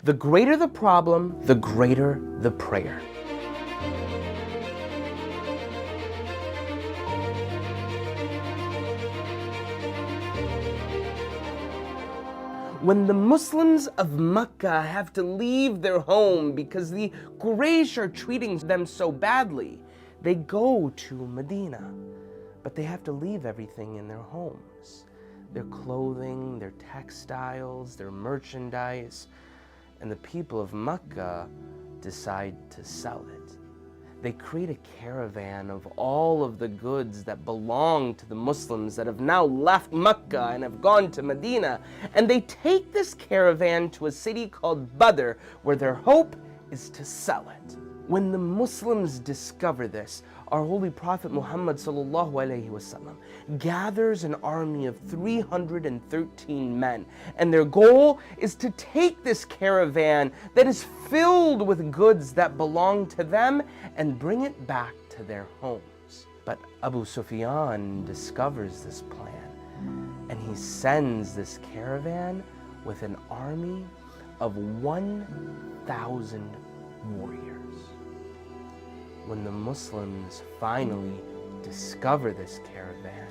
The greater the problem, the greater the prayer. When the Muslims of Makkah have to leave their home because the Quraysh are treating them so badly, they go to Medina, but they have to leave everything in their homes. Their clothing, their textiles, their merchandise, and the people of Makkah decide to sell it. They create a caravan of all of the goods that belong to the Muslims that have now left Makkah and have gone to Medina, and they take this caravan to a city called Badr, where their hope is to sell it. When the Muslims discover this, our Holy Prophet Muhammad ﷺ gathers an army of 313 men, and their goal is to take this caravan that is filled with goods that belong to them and bring it back to their homes. But Abu Sufyan discovers this plan, and he sends this caravan with an army of 1,000 warriors. When the Muslims finally discover this caravan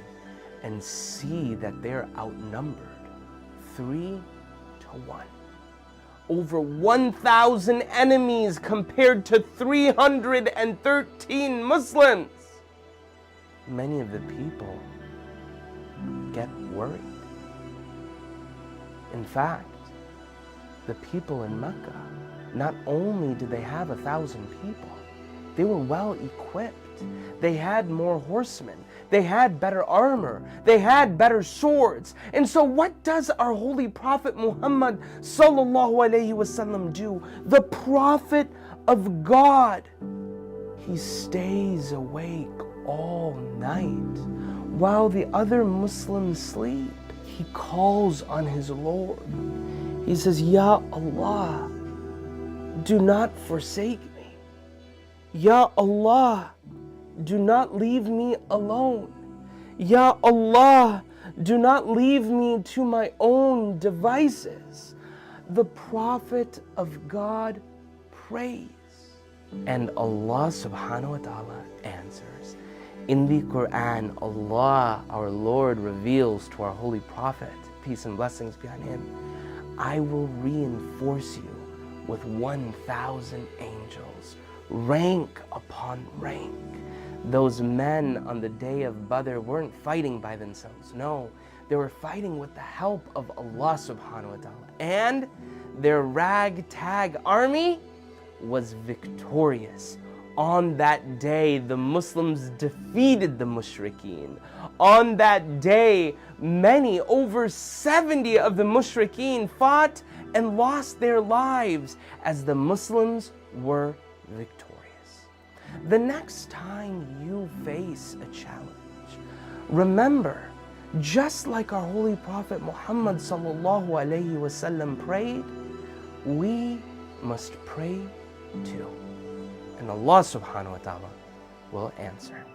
and see that they're outnumbered 3 to 1, over 1,000 enemies compared to 313 Muslims, many of the people get worried. In fact, the people in Mecca, not only did they have 1,000 people, they were well equipped. They had more horsemen. They had better armor. They had better swords. And so what does our Holy Prophet Muhammad ﷺ do? The Prophet of God. He stays awake all night while the other Muslims sleep. He calls on his Lord. He says, Ya Allah, do not forsake me. Ya Allah, do not leave me alone. Ya Allah, do not leave me to my own devices. The Prophet of God prays, and Allah subhanahu wa ta'ala answers. In the Quran, Allah, our Lord, reveals to our Holy Prophet, peace and blessings be on him, I will reinforce you with 1,000 angels, rank upon rank. Those men on the day of Badr weren't fighting by themselves. No, they were fighting with the help of Allah subhanahu wa ta'ala. And their ragtag army was victorious. On that day, the Muslims defeated the mushrikeen. On that day, many, over 70 of the mushrikeen fought and lost their lives as the Muslims were victorious. The next time you face a challenge, remember, just like our Holy Prophet Muhammad ﷺ prayed, we must pray too. And Allah subhanahu wa ta'ala will answer.